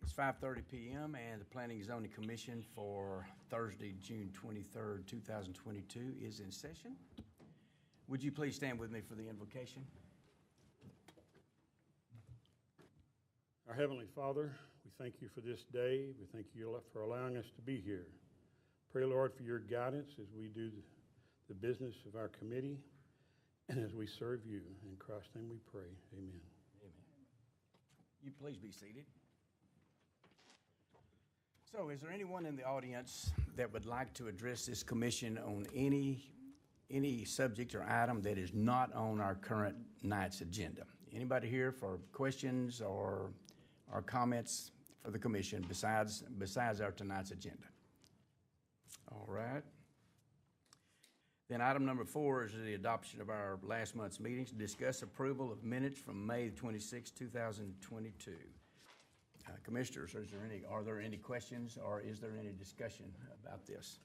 It's 5:30 p.m. and the Planning and Zoning Commission for Thursday, June 23rd, 2022 is in session. Would you please stand with me for the invocation? Our Heavenly Father, we thank you for this day. We thank you for allowing us to be here. Pray, Lord, for your guidance as we do the business of our committee and as we serve you. In Christ's name we pray. Amen. Amen. You please be seated. So, is there anyone in the audience that would like to address this commission on any subject or item that is not on our current night's agenda? Anybody here for questions or comments for the commission besides our tonight's agenda? All right. Then item number 4 is the adoption of our last month's meetings. Discuss approval of minutes from May 26, 2022. Commissioners, are there any questions or is there any discussion about this?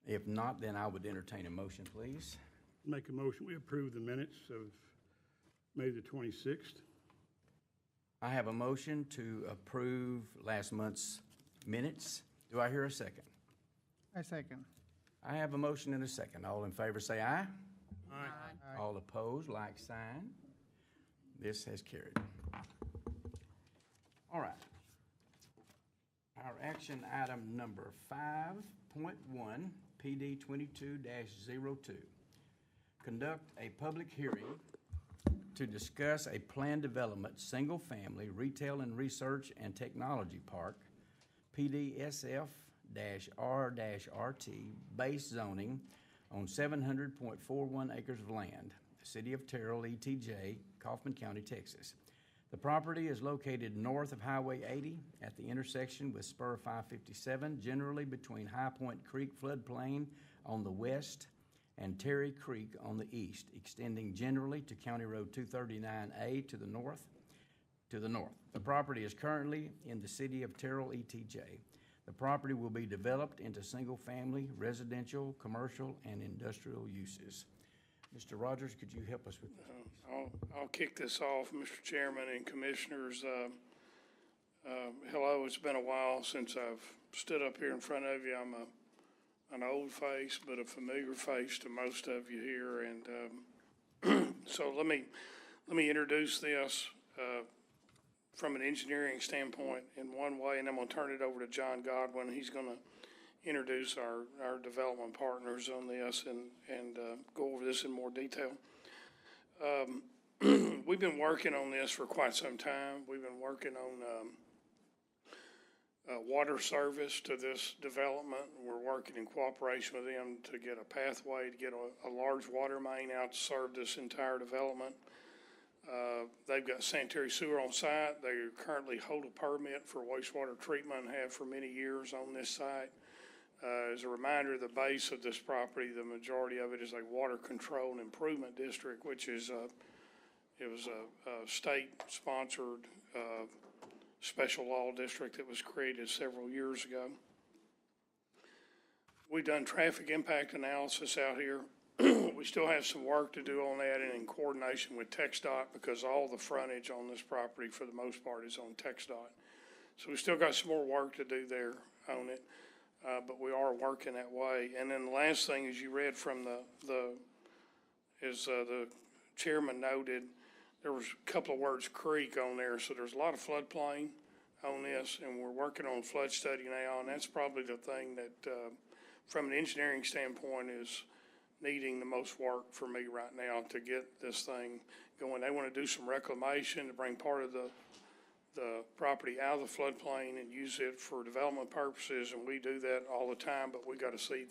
If not, then I would entertain a motion, please. Make a motion. We approve the minutes of May the 26th. I have a motion to approve last month's minutes. Do I hear a second? I second. I have a motion and a second. All in favor say aye. Aye. All opposed, like sign. This has carried. All right. Our action item number 5.1, PD 22-02. Conduct a public hearing to discuss a planned development, single-family, retail and research and technology park, PDSF-R-RT, base zoning on 700.41 acres of land, the city of Terrell ETJ, Kaufman County, Texas. The property is located north of Highway 80 at the intersection with Spur 557, generally between High Point Creek floodplain on the west and Terry Creek on the east, extending generally to County Road 239A to the north. The property is currently in the city of Terrell ETJ. The property will be developed into single-family, residential, commercial, and industrial uses. Mr. Rogers, could you help us with this? I'll kick this off, Mr. Chairman and Commissioners. Hello, it's been a while since I've stood up here in front of you. I'm an old face, but a familiar face to most of you here. And so let me introduce this from an engineering standpoint in one way, and I'm going to turn it over to John Godwin. He's going to introduce our development partners on this and go over this in more detail. We've been working on this for quite some time. We've been working on water service to this development. We're working in cooperation with them to get a pathway to get a large water main out to serve this entire development. They've got sanitary sewer on site. They currently hold a permit for wastewater treatment and have for many years on this site. As a reminder, the base of this property, the majority of it is a water control and improvement district, which is it was a state-sponsored special law district that was created several years ago. We've done traffic impact analysis out here. We still have some work to do on that and in coordination with TxDOT because all the frontage on this property for the most part is on TxDOT. So we still got some more work to do there on it. But we are working that way. And then the last thing, as you read from the chairman noted, there was a couple of words creek on there. So there's a lot of floodplain on this, and we're working on flood study now. And that's probably the thing that, from an engineering standpoint, is needing the most work for me right now to get this thing going. They want to do some reclamation to bring part of the property out of the floodplain and use it for development purposes, and we do that all the time, but we got to see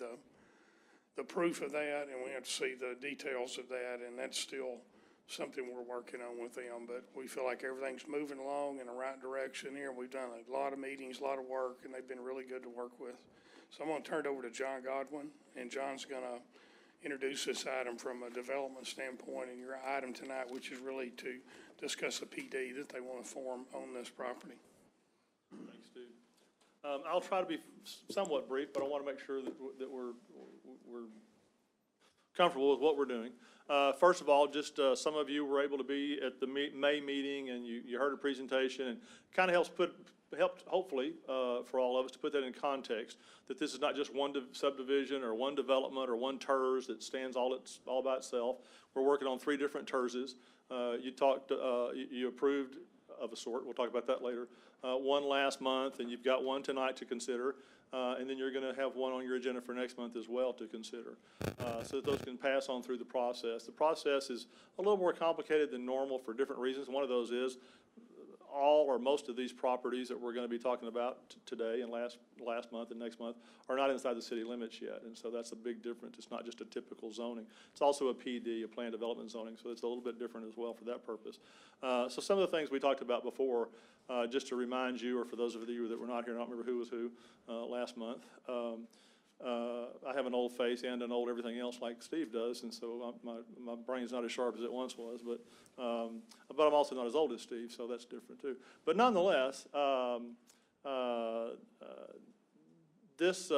the proof of that, and we have to see the details of that, and that's still something we're working on with them. But we feel like everything's moving along in the right direction here. We've done a lot of meetings, a lot of work, and they've been really good to work with. So I'm going to turn it over to John Godwin, and John's going to introduce this item from a development standpoint, and your item tonight, which is really to discuss a PD that they want to form on this property. Thanks, Steve. I'll try to be somewhat brief, but I want to make sure that we're comfortable with what we're doing. First of all, just some of you were able to be at the May meeting, and you heard a presentation, and kind of helped hopefully for all of us to put that in context, that this is not just one subdivision or one development or one TERS that stands all by itself. We're working on 3 different TERSs. You approved of a sort, we'll talk about that later, one last month, and you've got one tonight to consider, and then you're going to have one on your agenda for next month as well to consider, so that those can pass on through the process. The process is a little more complicated than normal for different reasons. One of those is all or most of these properties that we're going to be talking about today and last month and next month are not inside the city limits yet, and so that's a big difference. It's not just a typical zoning. It's also a PD, a planned development zoning, so it's a little bit different as well for that purpose. So some of the things we talked about before, just to remind you, or for those of you that were not here, I don't remember who was who last month, I have an old face and an old everything else like Steve does, and so my brain's not as sharp as it once was, but I'm also not as old as Steve, so that's different too. But nonetheless, this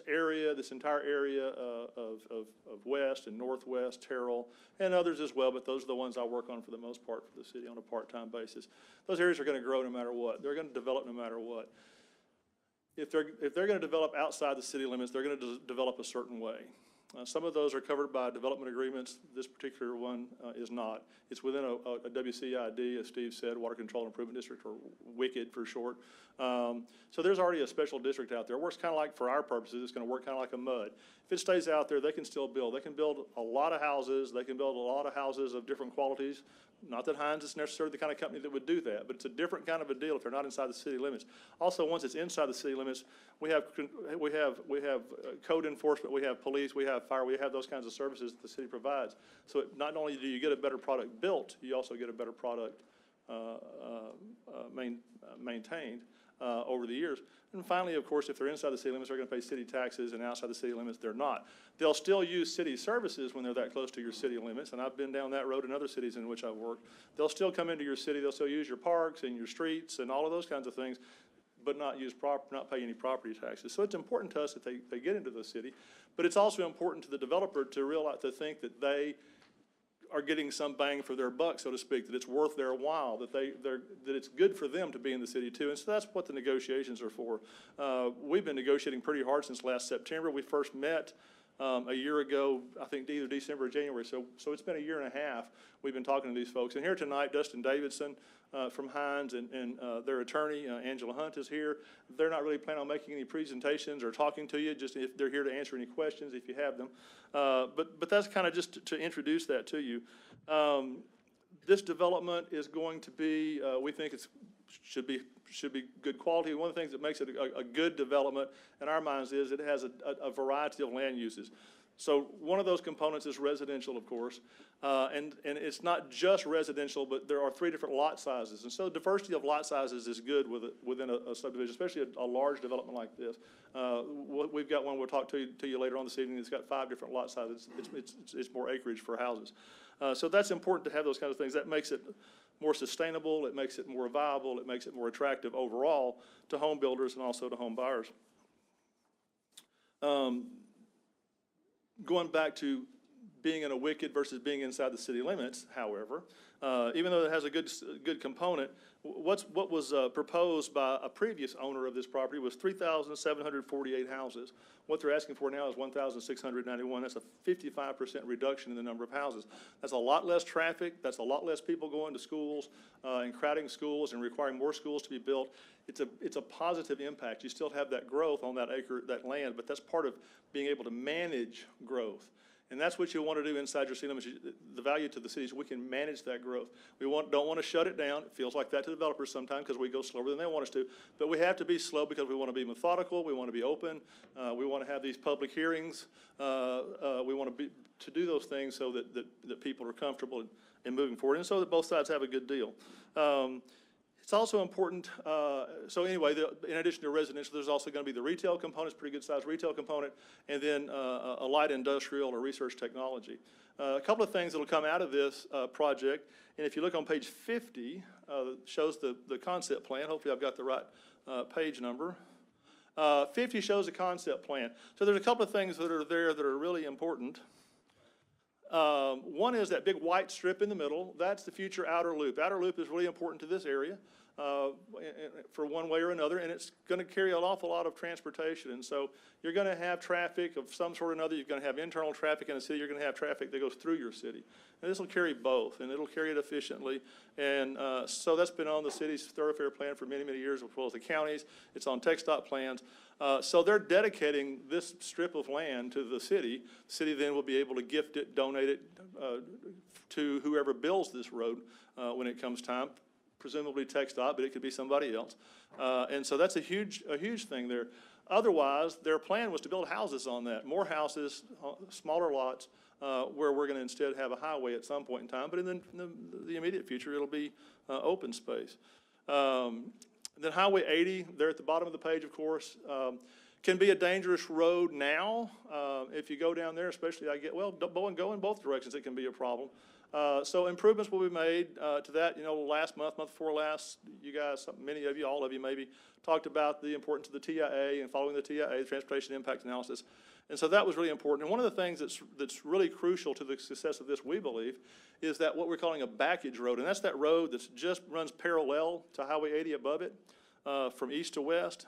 area, this entire area of West and Northwest, Terrell, and others as well, but those are the ones I work on for the most part for the city on a part-time basis. Those areas are going to grow no matter what. They're going to develop no matter what. If they're going to develop outside the city limits, they're going to develop a certain way. Some of those are covered by development agreements. This particular one is not. It's within a WCID, as Steve said, Water Control Improvement District, or WICID for short. So there's already a special district out there. It works kind of like, for our purposes, it's going to work kind of like a MUD. If it stays out there, they can still build. They can build a lot of houses. They can build a lot of houses of different qualities. Not that Hines is necessarily the kind of company that would do that, but it's a different kind of a deal if they're not inside the city limits. Also, once it's inside the city limits, we have code enforcement, we have police, we have fire, we have those kinds of services that the city provides. So not only do you get a better product built, you also get a better product maintained over the years. And finally, of course, if they're inside the city limits, they're going to pay city taxes, and outside the city limits, they're not. They'll still use city services when they're that close to your city limits, and I've been down that road in other cities in which I've worked. They'll still come into your city, they'll still use your parks and your streets and all of those kinds of things, but not pay any property taxes. So it's important to us that they get into the city, but it's also important to the developer to think that they are getting some bang for their buck, so to speak, that it's worth their while, that it's good for them to be in the city too. And so that's what the negotiations are for. We've been negotiating pretty hard since last September. We first met a year ago, I think either December or January. So it's been a year and a half we've been talking to these folks. And here tonight, Dustin Davidson from Hines and their attorney, Angela Hunt, is here. They're not really planning on making any presentations or talking to you, just if they're here to answer any questions if you have them. But that's kind of just to introduce that to you. This development is going to be, we think should be good quality. One of the things that makes it a good development in our minds is it has a variety of land uses. So one of those components is residential, of course, and it's not just residential, but there are 3 different lot sizes. And so the diversity of lot sizes is good within a subdivision, especially a large development like this. We've got one we'll talk to you later on this evening. It's got 5 different lot sizes. It's more acreage for houses. So that's important to have those kinds of things. That makes it more sustainable, it makes it more viable, it makes it more attractive overall to home builders and also to home buyers. Going back to being in a WICID versus being inside the city limits, however, even though it has a good component, what was proposed by a previous owner of this property was 3,748 houses. What they're asking for now is 1,691. That's a 55% reduction in the number of houses. That's a lot less traffic. That's a lot less people going to schools and crowding schools and requiring more schools to be built. It's a positive impact. You still have that growth on that that land, but that's part of being able to manage growth. And that's what you want to do inside your city limits. The value to the city is we can manage that growth. We don't want to shut it down. It feels like that to developers sometimes because we go slower than they want us to. But we have to be slow because we want to be methodical. We want to be open. We want to have these public hearings. We want to do those things so that people are comfortable in moving forward, and so that both sides have a good deal. It's also important, so anyway, in addition to residential, there's also going to be the retail component, pretty good sized retail component, and then a light industrial or research technology. A couple of things that will come out of this project, and if you look on page 50, shows the concept plan. Hopefully I've got the right page number. 50 shows a concept plan. So there's a couple of things that are there that are really important. important. One is that big white strip in the middle. That's the future outer loop. Outer loop is really important to this area for one way or another, and it's going to carry an awful lot of transportation. And so you're going to have traffic of some sort or another. You're going to have internal traffic in the city. You're going to have traffic that goes through your city. And this will carry both, and it'll carry it efficiently. And so that's been on the city's thoroughfare plan for many, many years, as well as the counties. It's on TxDOT plans. So they're dedicating this strip of land to the city. The city then will be able to gift it, donate it to whoever builds this road when it comes time, presumably TxDOT, but it could be somebody else. And so that's a huge thing there. Otherwise, their plan was to build houses on that, more houses, smaller lots, where we're going to instead have a highway at some point in time. But in the immediate future, it'll be open space. Then Highway 80, there at the bottom of the page, of course, can be a dangerous road now. If you go down there, especially, go in both directions, it can be a problem. So improvements will be made to that. You know, last month before last, you guys, many of you, all of you maybe, talked about the importance of the TIA and following the TIA, the Transportation Impact Analysis. And so that was really important. And one of the things that's really crucial to the success of this, we believe, is that what we're calling a backage road. And that's that road that just runs parallel to Highway 80 above it, from east to west.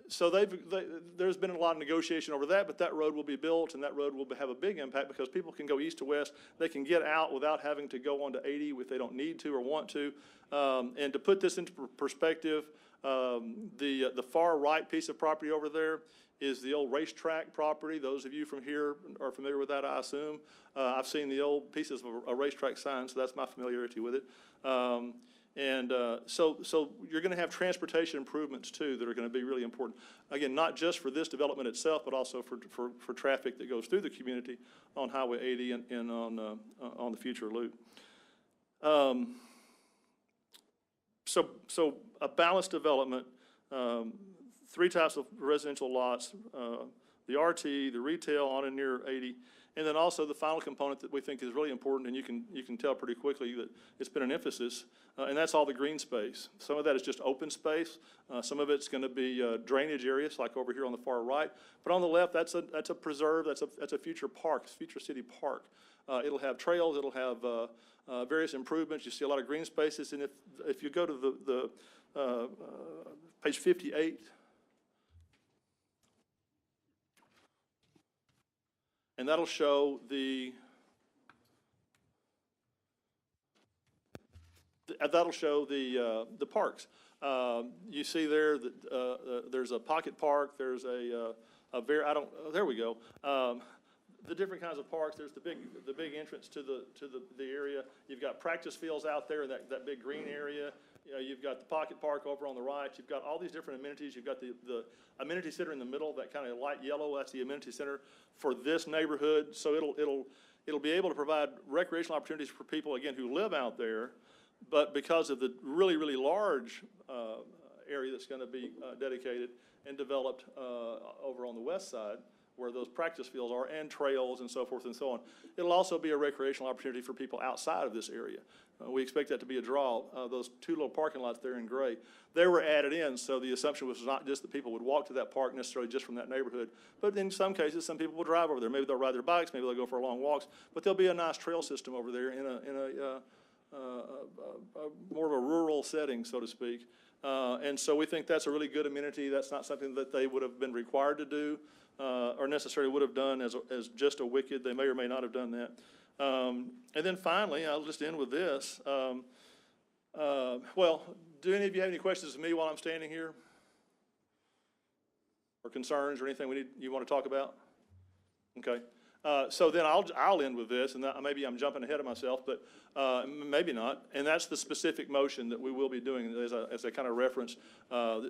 So there's been a lot of negotiation over that, but that road will be built, and that road will have a big impact because people can go east to west. They can get out without having to go onto 80 if they don't need to or want to. And to put this into perspective, the far right piece of property over there is the old racetrack property. Those of you from here are familiar with that, I assume. I've seen the old pieces of a racetrack sign, so that's my familiarity with it. So you're going to have transportation improvements too that are going to be really important. Again, not just for this development itself, but also for traffic that goes through the community on Highway 80 and on the future loop. So a balanced development, 3 types of residential lots, the RT, the retail on and near 80, and then also the final component that we think is really important, and you can tell pretty quickly that it's been an emphasis, and that's all the green space. Some of that is just open space. Some of it's going to be drainage areas, like over here on the far right. But on the left, that's a preserve. That's a future park, future city park. It'll have trails. It'll have various improvements. You see a lot of green spaces, and if you go to the page 58. And that'll show the parks. You see there that there's a pocket park. There's there we go. The different kinds of parks. There's the big entrance to the area. You've got practice fields out there in that big green area. You know, you've got the pocket park over on the right. You've got all these different amenities. You've got the amenity center in the middle, that kind of light yellow. That's the amenity center for this neighborhood. So it'll be able to provide recreational opportunities for people, again, who live out there. But because of the really, really large area that's going to be dedicated and developed over on the west side, where those practice fields are, and trails and so forth and so on. It'll also be a recreational opportunity for people outside of this area. We expect that to be a draw. Those 2 little parking lots there in gray, they were added in, so the assumption was not just that people would walk to that park necessarily just from that neighborhood, but in some cases, some people will drive over there. Maybe they'll ride their bikes, maybe they'll go for long walks, but there'll be a nice trail system over there in a more of a rural setting, so to speak. And so we think that's a really good amenity. That's not something that they would have been required to do. Or necessarily would have done as just a wicked. They may or may not have done that. And then finally, I'll just end with this. Well, do any of you have any questions of me while I'm standing here? Or concerns or anything you want to talk about? Okay. So then I'll end with this, and maybe I'm jumping ahead of myself, but maybe not. And that's the specific motion that we will be doing. As I kind of referenced,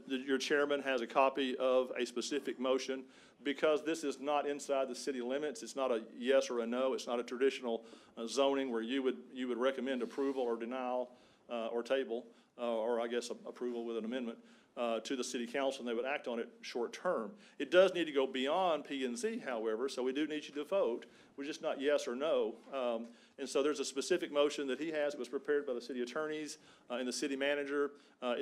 your chairman has a copy of a specific motion. Because this is not inside the city limits, it's not a yes or a no. It's not a traditional zoning where you would recommend approval or denial or table, or I guess approval with an amendment. to the city council, and they would act on it short term. It does need to go beyond P and Z, however, so we do need you to vote. We're just not yes or no. And so there's a specific motion that he has. It was prepared by the city attorneys and the city manager. I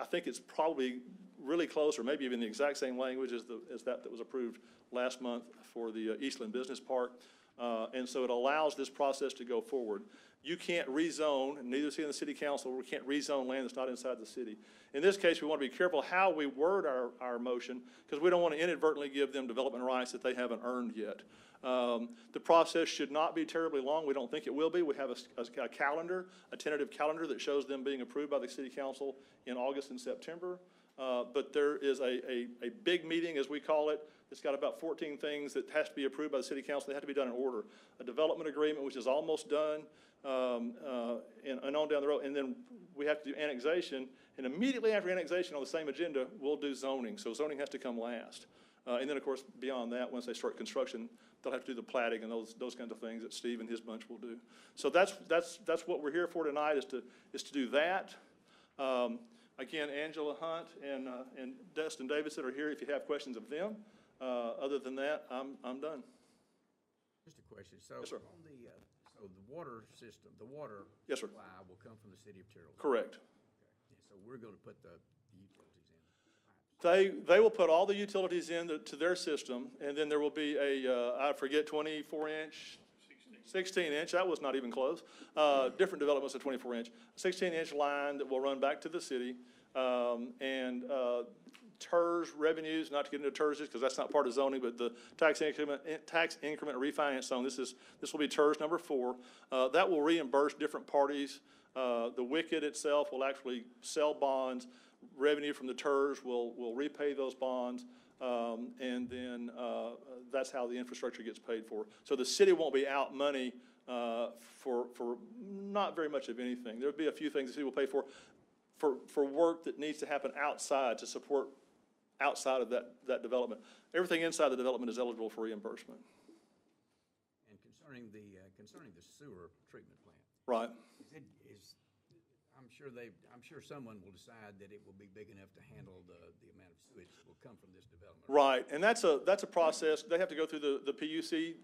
think it's probably really close, or maybe even the exact same language as that was approved last month for the Eastland Business Park. And so it allows this process to go forward. You can't rezone, and neither can the city council. We can't rezone land that's not inside the city. In this case, we want to be careful how we word our motion, because we don't want to inadvertently give them development rights that they haven't earned yet. The process should not be terribly long. We don't think it will be. We have a calendar, a tentative calendar that shows them being approved by the city council in August and September. But there is a big meeting, as we call it. It's got about 14 things that has to be approved by the city council. They have to be done in order. A development agreement, which is almost done, and on down the road. And then we have to do annexation. And immediately after annexation on the same agenda, we'll do zoning. So zoning has to come last. And then, of course, beyond that, once they start construction, they'll have to do the platting and those kinds of things that Steve and his bunch will do. So that's what we're here for tonight, is to do that. Again, Angela Hunt and Dustin Davidson are here if you have questions of them. Other than that, I'm done. Just a question. So Yes, sir. on so the water system, the water Yes, sir. supply will come from the city of Terrell. Correct. Okay. So we're going to put the utilities in. They will put all the utilities to their system, and then there will be I forget, 24-inch, 16-inch, that was not even close. Different developments of 24-inch, 16-inch line that will run back to the city, and TERS revenues, not to get into TERS because that's not part of zoning, but the tax increment refinance zone, this will be TERS number 4. That will reimburse different parties. The WICID itself will actually sell bonds. Revenue from the TERS will repay those bonds, and then that's how the infrastructure gets paid for. So the city won't be out money for not very much of anything. There'll be a few things the city will pay for work that needs to happen outside to support outside of that development. Everything inside the development is eligible for reimbursement. And concerning the sewer treatment plant. Right. I'm sure someone will decide that it will be big enough to handle the amount of sewage that will come from this development. Right, and that's a process. They have to go through the PUCT,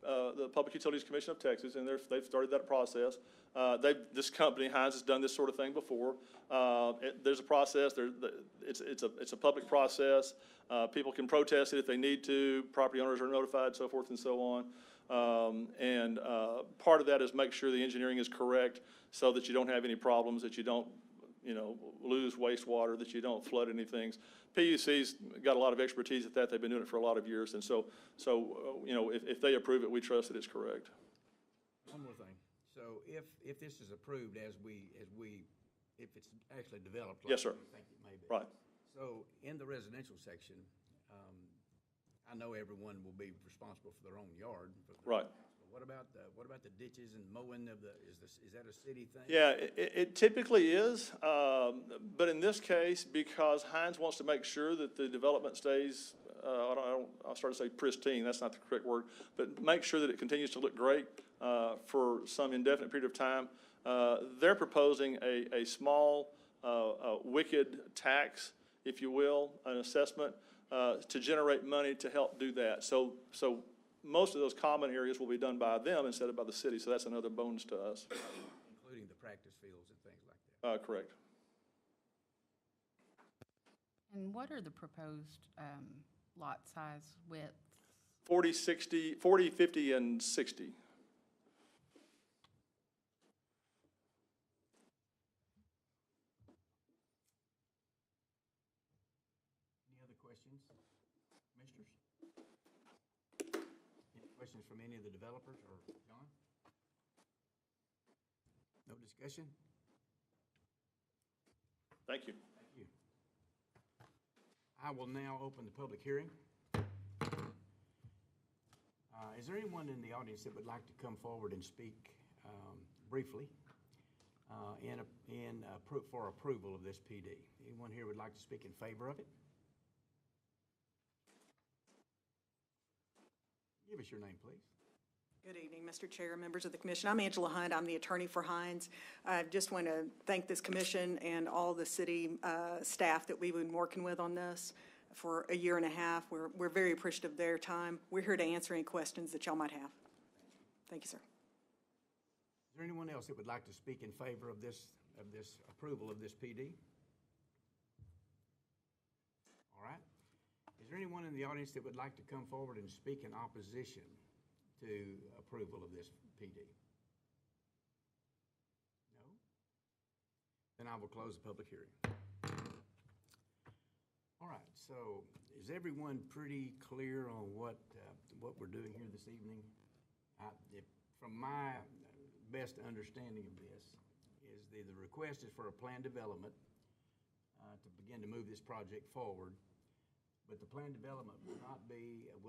the Public Utilities Commission of Texas, and they've started that process. This company, Hines, has done this sort of thing before. There's a process. It's a public process. People can protest it if they need to. Property owners are notified, so forth and so on. Part of that is make sure the engineering is correct so that you don't have any problems, that you don't, lose wastewater, that you don't flood anything. PUC's got a lot of expertise at that. They've been doing it for a lot of years, and so if they approve it, we trust that it's correct. One more thing. So if this is approved if it's actually developed. Yes, sir. We think it may be. Right. So in the residential section, I know everyone will be responsible for their own yard. Right. What about the ditches and mowing of is that a city thing? Yeah, it typically is, but in this case, because Hines wants to make sure that the development stays, I'll start to say pristine, that's not the correct word, but make sure that it continues to look great for some indefinite period of time. They're proposing a small wicked tax, if you will, an assessment to generate money to help do that. So most of those common areas will be done by them instead of by the city, so that's another bonus to us. Including the practice fields and things like that. Correct. And what are the proposed lot size widths? 40, 60, 40, 50, and 60. Any other questions, commissioners? Any questions from any of the developers or John? No discussion? Thank you. Thank you. I will now open the public hearing. Is there anyone in the audience that would like to come forward and speak briefly for approval of this PD? Anyone here would like to speak in favor of it? Give us your name, please. Good evening, Mr. Chair, members of the commission. I'm Angela Hunt. I'm the attorney for Hines. I just want to thank this commission and all the city staff that we've been working with on this for a year and a half. We're very appreciative of their time. We're here to answer any questions that y'all might have. Thank you, sir. Is there anyone else that would like to speak in favor of this approval of this PD? All right. Is there anyone in the audience that would like to come forward and speak in opposition to approval of this PD? No? Then I will close the public hearing. All right, so is everyone pretty clear on what we're doing here this evening? From my best understanding of this, is the request is for a plan development to begin to move this project forward. But the plan development will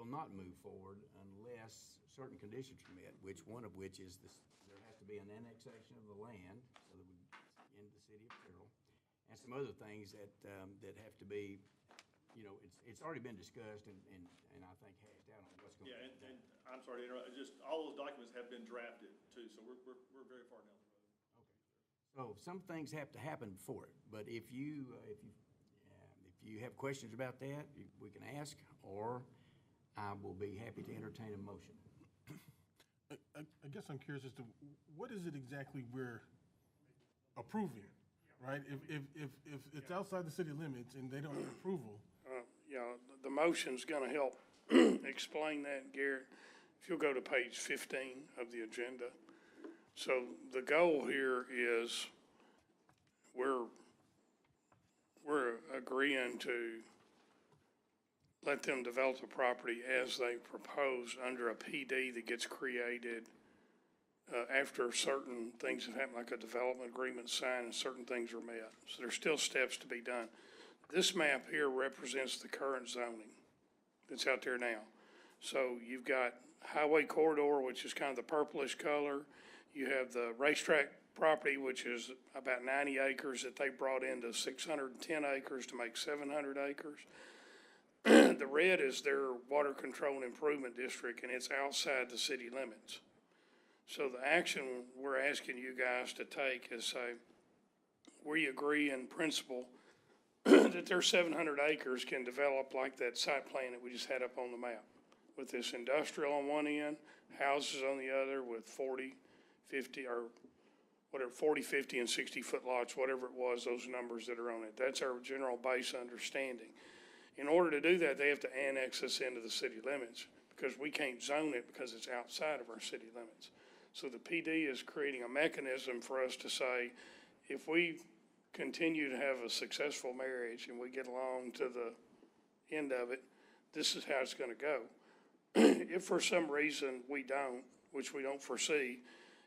not move forward unless certain conditions are met, one of which is there has to be an annexation of the land so that we in the city of Terrell, and some other things that have to be, it's already been discussed and I think hashed out on what's going to be done. And I'm sorry to interrupt, just all those documents have been drafted too, so we're very far down the road. Okay. So some things have to happen before it, but if you have questions about that, we can ask, or I will be happy to entertain a motion. I guess I'm curious as to what is it exactly we're approving, right? If it's outside the city limits and they don't have approval. The motion's gonna help explain that, Garrett. If you'll go to page 15 of the agenda. So the goal here is we're agreeing to let them develop the property as they propose under a PD that gets created after certain things have happened, like a development agreement signed and certain things are met. So there's still steps to be done. This map here represents the current zoning that's out there now. So you've got highway corridor, which is kind of the purplish color. You have the racetrack property, which is about 90 acres that they brought into 610 acres to make 700 acres. The red is their water control and improvement district, and it's outside the city limits. So the action we're asking you guys to take is say, we agree in principle that their 700 acres can develop like that site plan that we just had up on the map, with this industrial on one end, houses on the other, with 40, 50, or whatever, 40, 50, and 60-foot lots, whatever it was, those numbers that are on it. That's our general base understanding. In order to do that, they have to annex us into the city limits, because we can't zone it because it's outside of our city limits. So the PD is creating a mechanism for us to say, if we continue to have a successful marriage and we get along to the end of it, this is how it's going to go. If for some reason we don't, which we don't foresee,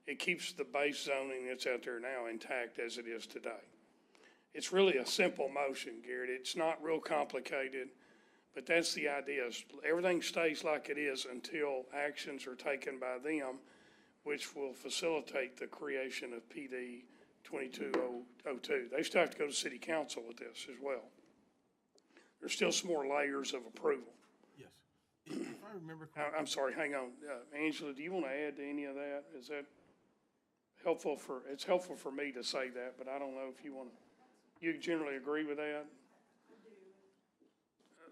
it keeps the base zoning that's out there now intact as it is today. It's really a simple motion, Garrett. It's not real complicated, but that's the idea. Everything stays like it is until actions are taken by them, which will facilitate the creation of PD 2202. They still have to go to city council with this as well. There's still some more layers of approval. Yes. If I remember correctly. I'm sorry, hang on. Angela, do you want to add to any of that? Is that helpful it's helpful for me to say that, but I don't know if you want to. You generally agree with that? I do.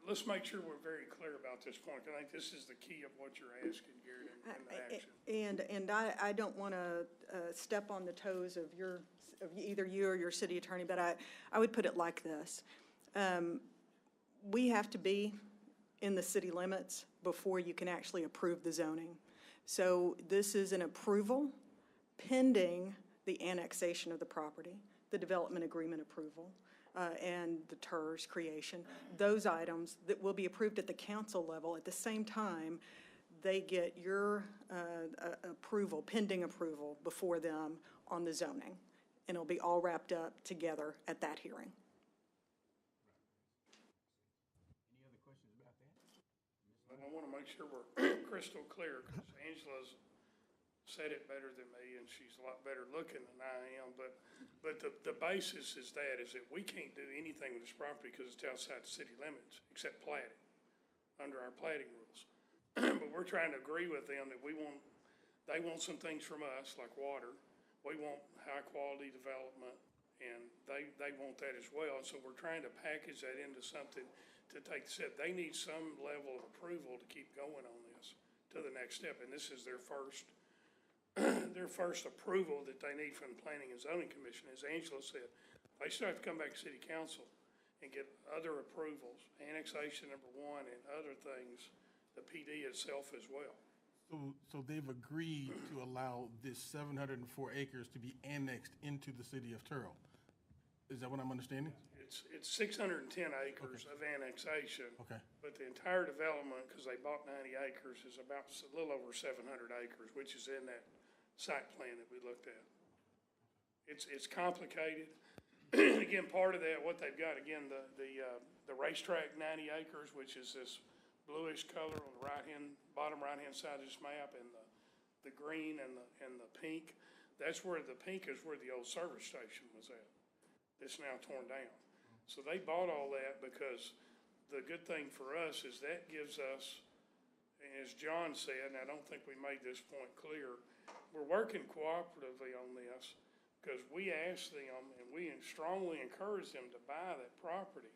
Let's make sure we're very clear about this point. I think this is the key of what you're asking, Garrett, in the action. And I don't want to step on the toes of either you or your city attorney, but I would put it like this. We have to be in the city limits before you can actually approve the zoning. So this is an approval pending the annexation of the property, the development agreement approval, and the TERS creation. Those items that will be approved at the council level at the same time, they get your approval, pending approval before them on the zoning. And it'll be all wrapped up together at that hearing. Any other questions about that? I want to make sure we're crystal clear, because Angela's said it better than me, and she's a lot better looking than I am, but the basis is that we can't do anything with this property because it's outside the city limits, except plat it, under our platting rules. But we're trying to agree with them that we want They want some things from us, like water. We want high-quality development, and they want that as well. And so we're trying to package that into something to take the step. They need some level of approval to keep going on this to the next step, and this is their first their first approval that they need from the Planning and Zoning Commission. As Angela said, they still have to come back to City Council and get other approvals, annexation number 1 and other things, the PD itself as well. So they've agreed to allow this 704 acres to be annexed into the city of Terrell. Is that what I'm understanding? It's 610 acres of annexation. Okay. But the entire development, because they bought 90 acres, is about a little over 700 acres, which is in that site plan that we looked at. It's complicated. Again, part of that, what they've got, again, the racetrack 90 acres, which is this bluish color on the bottom right-hand side of this map, and the green and the pink. That's where the pink is where the old service station was at. It's now torn down. So they bought all that because the good thing for us is that gives us, as John said, and I don't think we made this point clear, we're working cooperatively on this because we asked them and we strongly encourage them to buy that property,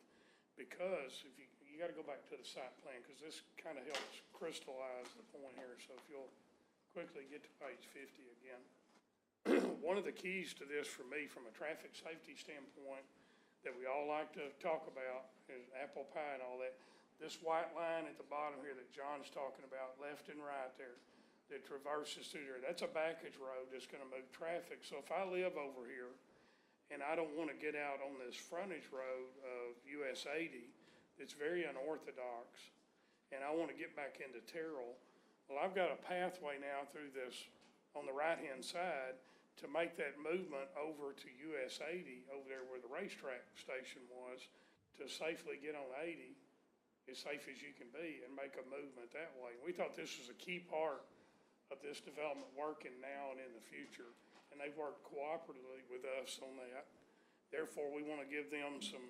because if you got to go back to the site plan, because this kind of helps crystallize the point here. So if you'll quickly get to page 50 again. One of the keys to this for me from a traffic safety standpoint that we all like to talk about is apple pie and all that. This white line at the bottom here that John's talking about, left and right there, that traverses through there, that's a backage road that's going to move traffic. So if I live over here and I don't want to get out on this frontage road of US 80, it's very unorthodox, and I want to get back into Terrell, well, I've got a pathway now through this on the right-hand side to make that movement over to US 80, over there where the racetrack station was, to safely get on 80, as safe as you can be, and make a movement that way. We thought this was a key part of this development working now and in the future, and they've worked cooperatively with us on that. Therefore, we want to give them some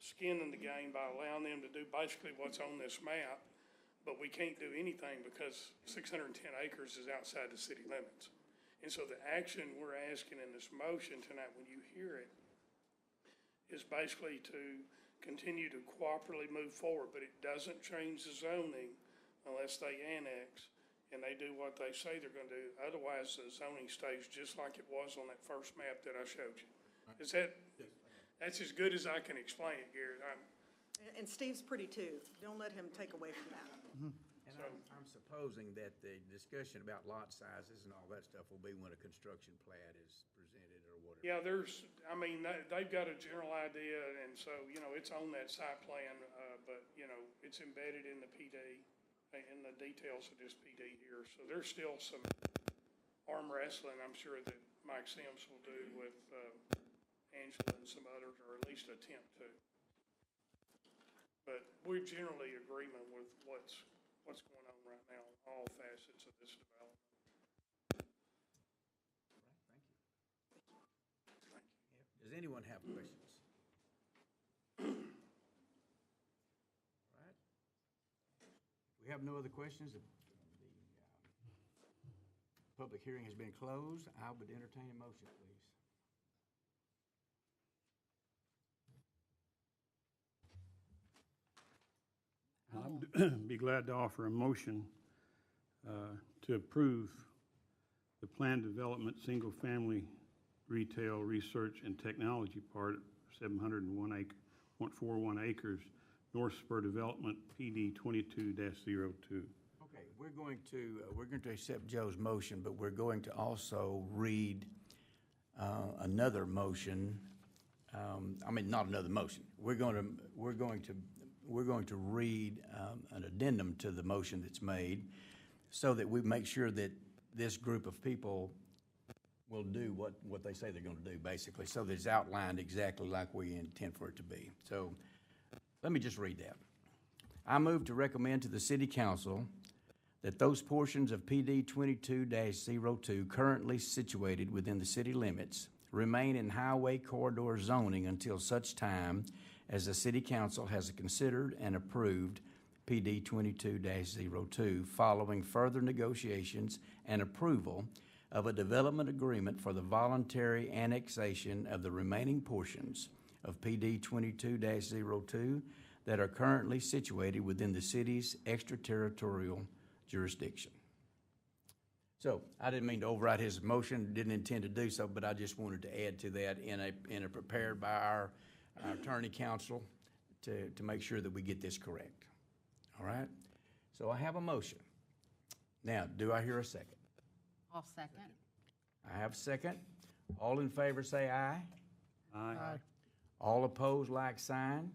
skin in the game by allowing them to do basically what's on this map, but we can't do anything because 610 acres is outside the city limits. And so the action we're asking in this motion tonight, when you hear it, is basically to continue to cooperatively move forward, but it doesn't change the zoning unless they annex and they do what they say they're going to do. Otherwise, the zoning stays just like it was on that first map that I showed you. Is that, that's as good as I can explain it, Garrett. And Steve's pretty too. Don't let him take away from that. And I'm supposing that the discussion about lot sizes and all that stuff will be when a construction plat is presented or whatever. Yeah, they've got a general idea, and so, it's on that site plan, but, it's embedded in the PD, in the details of this PD here. So there's still some arm wrestling, I'm sure, that Mike Sims will do with Angela and some others, or at least attempt to. But we're generally in agreement with what's going on right now, all facets of this development. Thank you. Does anyone have questions? All right. We have no other questions. The public hearing has been closed. I would entertain a motion, please. I'd be glad to offer a motion to approve the planned development, single-family retail, research, and technology part, 701.41 acres, North Spur Development, PD 22-02. Okay, we're going to accept Joe's motion, but we're going to also read another motion. Not another motion. We're going to read an addendum to the motion that's made so that we make sure that this group of people will do what they say they're going to do, basically, so that it's outlined exactly like we intend for it to be. So let me just read that. I move to recommend to the City Council that those portions of PD 22-02 currently situated within the city limits remain in highway corridor zoning until such time as the City Council has considered and approved PD 22-02, following further negotiations and approval of a development agreement for the voluntary annexation of the remaining portions of PD 22-02 that are currently situated within the city's extraterritorial jurisdiction. So, I didn't mean to override his motion, didn't intend to do so, but I just wanted to add to that in a prepared by our attorney counsel to make sure that we get this correct. All right? So I have a motion. Now, do I hear a second? I'll second. I have a second. All in favor say aye. Aye. All opposed, like sign.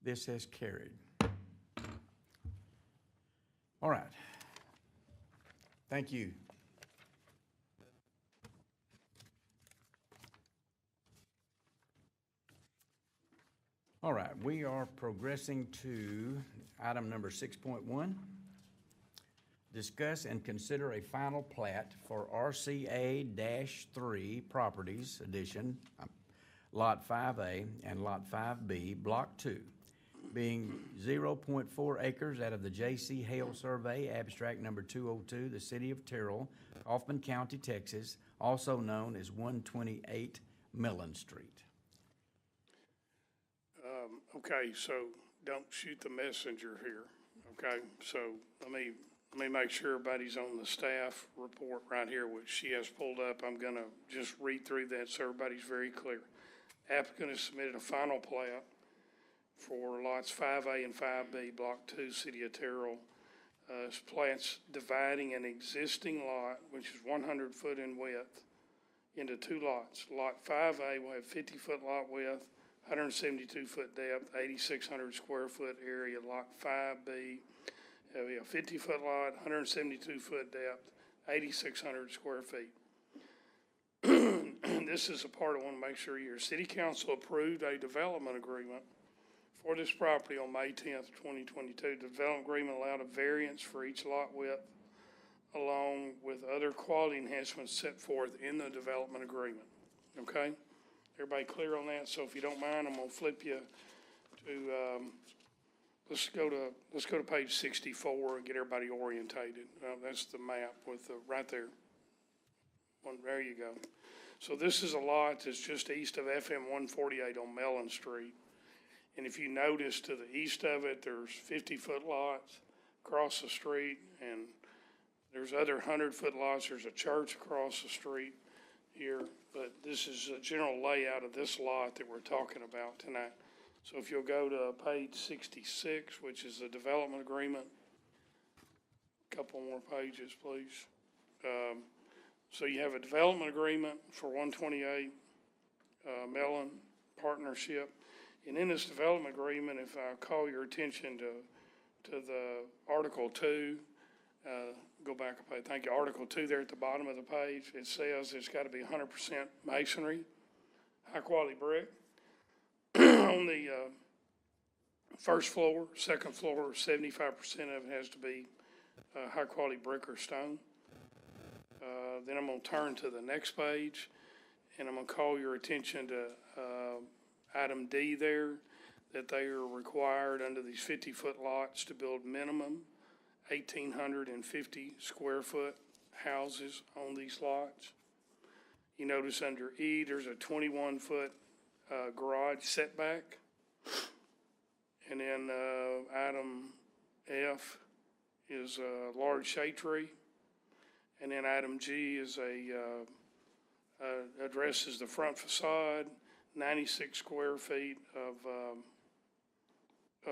This has carried. All right. Thank you. All right, we are progressing to item number 6.1. Discuss and consider a final plat for RCA-3 Properties Addition, Lot 5A and Lot 5B, Block 2, being 0.4 acres out of the J.C. Hale Survey, abstract number 202, the City of Terrell, Kaufman County, Texas, also known as 128 Mellon Street. Okay, so don't shoot the messenger here, okay? So let me make sure everybody's on the staff report right here, which she has pulled up. I'm gonna just read through that so everybody's very clear. Applicant has submitted a final plat for lots 5A and 5B, Block 2, City of Terrell. This plat's dividing an existing lot, which is 100 foot in width, into two lots. Lot 5A will have 50-foot lot width, 172 foot depth, 8,600 square foot area. Lot 5B will be a 50-foot lot, 172 foot depth, 8,600 square feet. This is a part I want to make sure your city council approved a development agreement for this property on May 10th, 2022. The development agreement allowed a variance for each lot width along with other quality enhancements set forth in the development agreement. Okay? Everybody clear on that? So if you don't mind, I'm gonna flip you to, let's go to page 64 and get everybody orientated. That's the map with the, right there. There you go. So this is a lot that's just east of FM 148 on Mellon Street. And if you notice to the east of it, there's 50-foot lots across the street, and there's other 100-foot lots. There's a church across the street here, but this is a general layout of this lot that we're talking about tonight. So if you'll go to page 66, which is the development agreement, a couple more pages, please. So you have a development agreement for 128 Mellon Partnership. And in this development agreement, if I call your attention to the Article 2, go back a page, thank you, Article 2 there at the bottom of the page, it says it's got to be 100% masonry, high-quality brick. On the first floor, second floor, 75% of it has to be high-quality brick or stone. Then I'm going to turn to the next page, and I'm going to call your attention to item D there, that they are required under these 50-foot lots to build minimum 1,850 square foot houses on these lots. You notice under E, there's a 21-foot garage setback. And then item F is a large shade tree. And then item G is addresses the front facade, 96 square feet of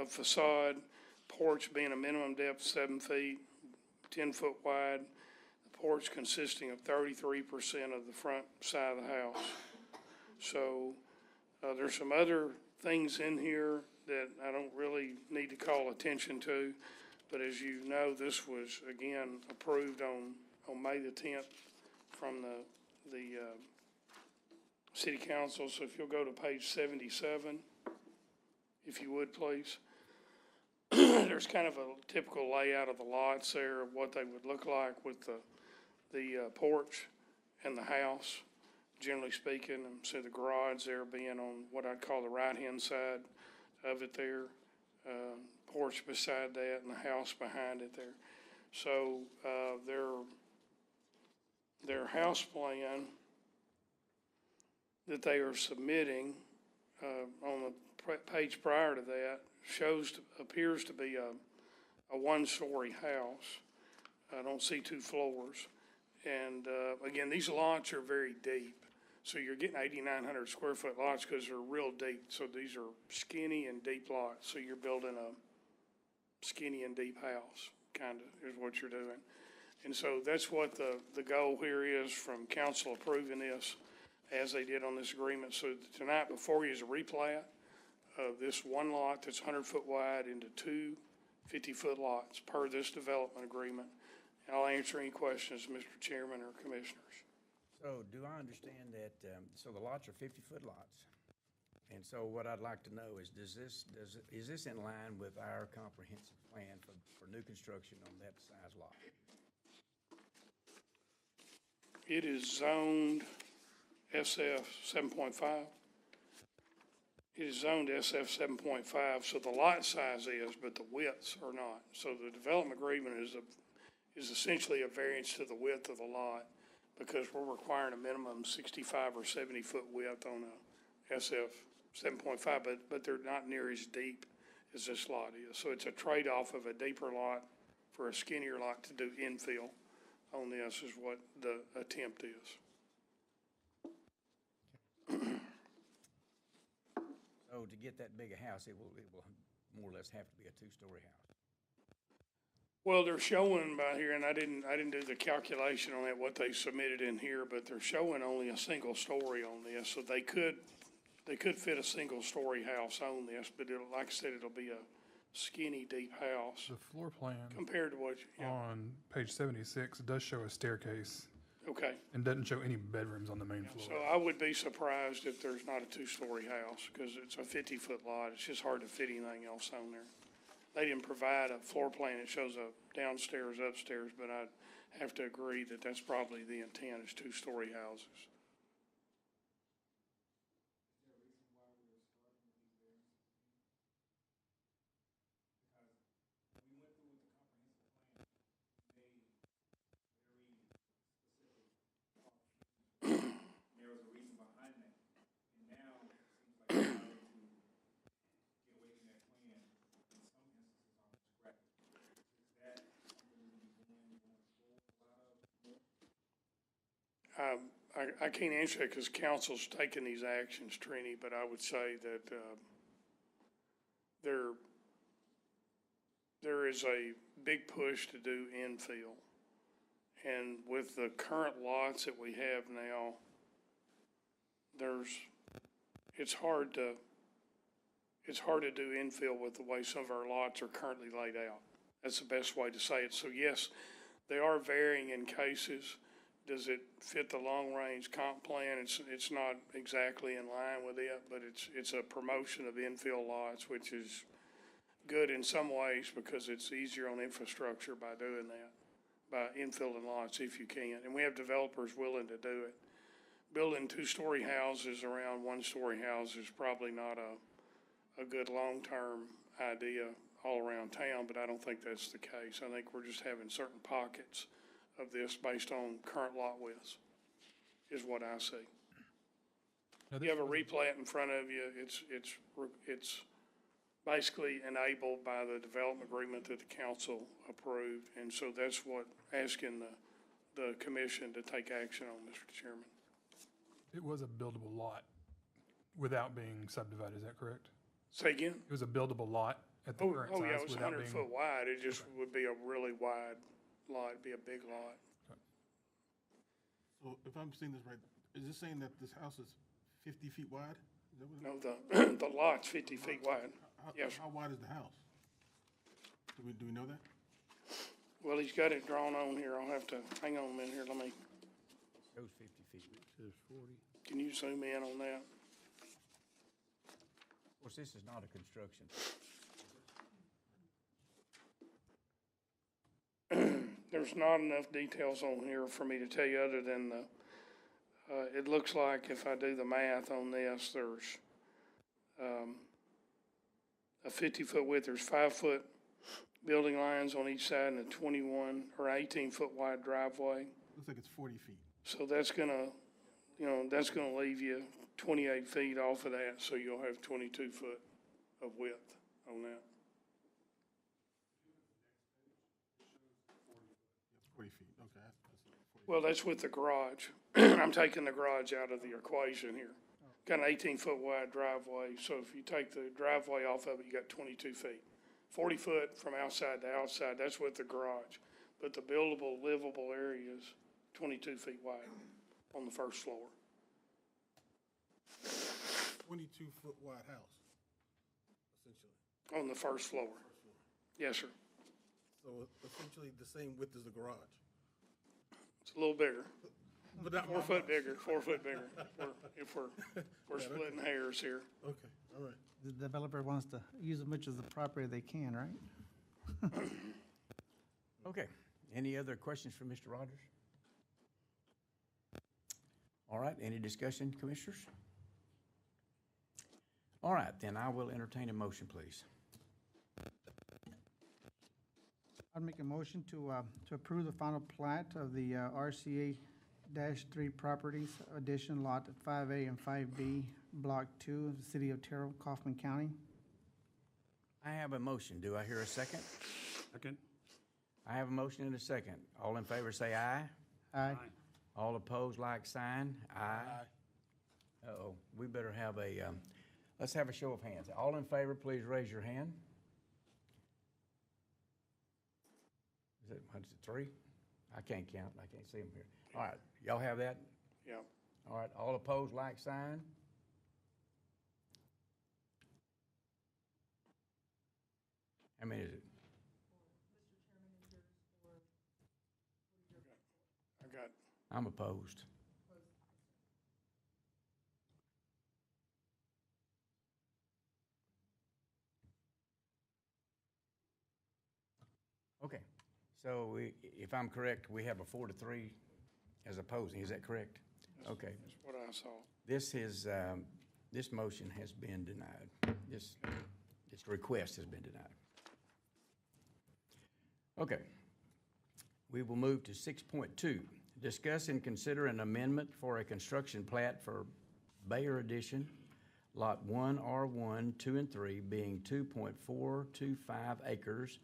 facade, porch being a minimum depth 7 feet, 10 foot wide, the porch consisting of 33% of the front side of the house. So there's some other things in here that I don't really need to call attention to, but as you know, this was again approved on May the 10th from the City Council. So if you'll go to page 77, if you would please. There's kind of a typical layout of the lots there of what they would look like with the porch and the house, generally speaking. And so the garage there being on what I'd call the right-hand side of it there. porch beside that and the house behind it there. So, their house plan that they are submitting, on the page prior to that appears to be a one-story house. I don't see 2 floors. And, again, these lots are very deep. So you're getting 8,900 square foot lots because they're real deep. So these are skinny and deep lots. So you're building a skinny and deep house, kind of, is what you're doing. And so that's what the goal here is from council approving this as they did on this agreement. So tonight before you is a replat of this one lot that's 100 foot wide into 2 50-foot lots per this development agreement. And I'll answer any questions, Mr. Chairman or Commissioners. So do I understand that, so the lots are 50-foot lots? And so what I'd like to know is, is this in line with our comprehensive plan for new construction on that size lot? It is zoned SF 7.5. It is zoned SF 7.5, so the lot size is, but the widths are not. So the development agreement is essentially a variance to the width of the lot because we're requiring a minimum 65 or 70 foot width on a SF 7.5, but they're not near as deep as this lot is. So it's a trade-off of a deeper lot for a skinnier lot to do infill on this is what the attempt is. So to get that big a house, it will more or less have to be a 2-story house. Well, they're showing by here, and I didn't do the calculation on that, what they submitted in here, but they're showing only a single story on this, so they could fit a single story house on this, but like I said, it'll be a skinny, deep house The floor plan compared to what, on page 76 does show a staircase okay. and doesn't show any bedrooms on the main floor. So I would be surprised if there's not a 2-story house, because it's a 50-foot lot. It's just hard to fit anything else on there. They didn't provide a floor plan that shows a downstairs, upstairs, but I'd have to agree that that's probably the intent is 2-story houses. I can't answer that because council's taking these actions, Trini, but I would say that there is a big push to do infill. And with the current lots that we have now, it's hard to do infill with the way some of our lots are currently laid out. That's the best way to say it. So yes, they are varying in cases. Does it fit the long-range comp plan? It's not exactly in line with it, but it's a promotion of infill lots, which is good in some ways because it's easier on infrastructure by doing that, by infilling lots if you can. And we have developers willing to do it. Building 2-story houses around 1-story houses is probably not a good long-term idea all around town, but I don't think that's the case. I think we're just having certain pockets of this based on current lot widths, is what I see. You have a replat in front of you. It's basically enabled by the development agreement that the council approved, and so that's what asking the commission to take action on, Mr. Chairman. It was a buildable lot without being subdivided, is that correct? Say again? It was a buildable lot at the current size Yeah, it was without 100 being. foot wide. It just would be a really wide lot. It'd be a big lot. So if I'm seeing this right, is this saying that this house is 50 feet wide? Is that what No, the lot's 50 feet wide. Yes. How wide is the house? Do we know that? Well, he's got it drawn on here. I'll have to, hang on a minute here. Let me, Shows 50 feet. It says 40. can you zoom in on that? Of course, this is not a construction. There's not enough details on here for me to tell you other than it looks like if I do the math on this, there's a 50-foot width. There's 5-foot building lines on each side and a 21 or 18-foot wide driveway. Looks like it's 40 feet. So that's gonna, that's gonna leave you 28 feet off of that, so you'll have 22 foot of width on that. 40 feet, okay. That's 40. Well, that's with the garage. I'm taking the garage out of the equation here. Got an 18-foot wide driveway, so if you take the driveway off of it, you got 22 feet. 40 foot from outside to outside, that's with the garage. But the buildable, livable area is 22 feet wide on the first floor. 22-foot wide house, essentially. On the first floor. Yes, sir. So essentially the same width as the garage. It's a little bigger. But not 4 foot bigger, 4 foot bigger. If we're splitting hairs here. Okay, all right. The developer wants to use as much of the property they can, right? Okay. Any other questions for Mr. Rogers? All right, any discussion, commissioners? All right, then I will entertain a motion, please. I'd make a motion to approve the final plat of the RCA-3 Properties Addition Lot 5A and 5B, Block 2 of the City of Terrell, Kaufman County. I have a motion. Do I hear a second? Second. I have a motion and a second. All in favor say aye. Aye. All opposed, like sign. Aye. Uh-oh, we better have a, let's have a show of hands. All in favor, please raise your hand. Is it, what is it, 3? I can't count. I can't see them here. All right, y'all have that? Yeah. All right, all opposed, like sign. How many is it? I got, I'm opposed. Okay, so if I'm correct, we have a 4-3 as opposing, is that correct? Okay, that's what I saw. this motion has been denied. This request has been denied. Okay, we will move to 6.2. Discuss and consider an amendment for a construction plat for Beyer Addition, Lot 1, R1, 2, and 3, being 2.425 acres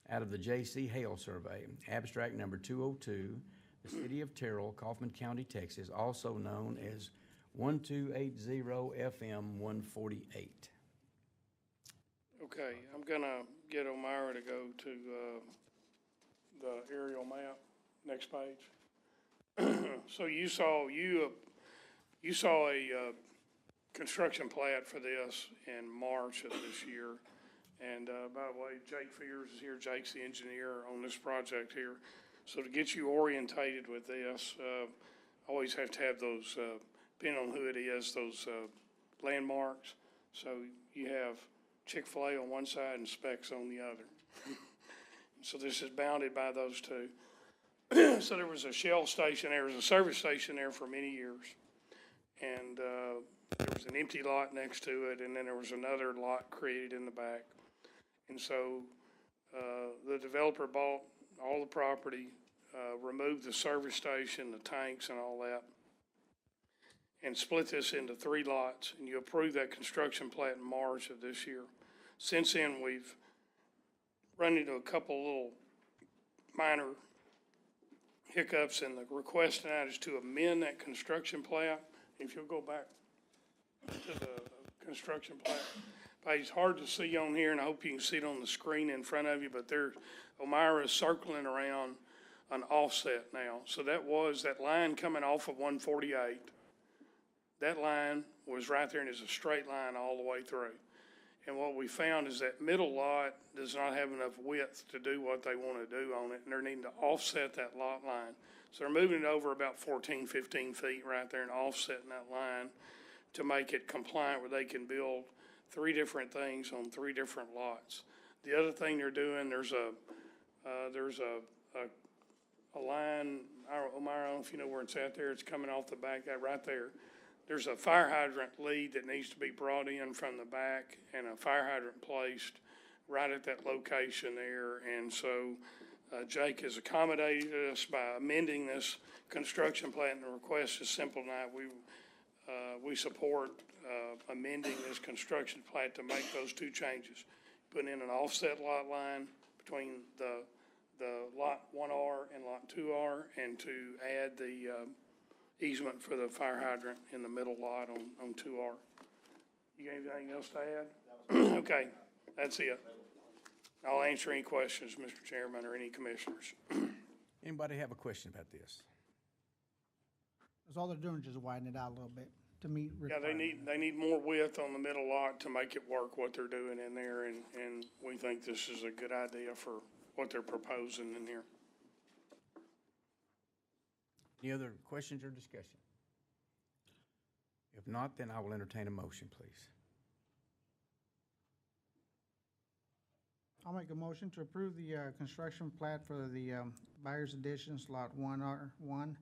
out of the J.C. Hale survey, abstract number 202, the City of Terrell, Kaufman County, Texas, also known as 1280 FM 148. Okay, I'm gonna get O'Mara to go to the aerial map, next page. So you saw a construction plat for this in March of this year. And by the way, Jake Fears is here. Jake's the engineer on this project here. So to get you orientated with this, always have to have those, depending on who it is, those landmarks. So you have Chick-fil-A on one side and Specs on the other. So this is bounded by those two. So there was a Shell station, there was a service station there for many years. And there was an empty lot next to it, and then there was another lot created in the back. And so the developer bought all the property, removed the service station, the tanks and all that, and split this into 3 lots. And you approved that construction plat in March of this year. Since then, we've run into a couple little minor hiccups, and the request tonight is to amend that construction plat. If you'll go back to the construction plat page, it's hard to see on here, and I hope you can see it on the screen in front of you, but O'Mara is circling around an offset now. So that line coming off of 148. That line was right there, and it's a straight line all the way through. And what we found is that middle lot does not have enough width to do what they want to do on it, and they're needing to offset that lot line. So they're moving it over about 14, 15 feet right there and offsetting that line to make it compliant where they can build 3 different things on 3 different lots. The other thing they're doing, there's a line, Omar, I don't know if you know where it's at there, it's coming off the back, right there. there's a fire hydrant lead that needs to be brought in from the back and a fire hydrant placed right at that location there. And so Jake has accommodated us by amending this construction plat, and the request is simple tonight. We support amending this construction plat to make those two changes. Putting in an offset lot line between the lot 1R and lot 2R, and to add the easement for the fire hydrant in the middle lot on 2R. You got anything else to add? Okay, that's it. I'll answer any questions, Mr. Chairman, or any commissioners. Anybody have a question about this? That's all they're doing, is just widen it out a little bit to meet Yeah, requirements. they need more width on the middle lot to make it work what they're doing in there, and we think this is a good idea for what they're proposing in here. Any other questions or discussion? If not, then I will entertain a motion, please. I'll make a motion to approve the construction plat for the Buyer's Addition, Lot 1R1,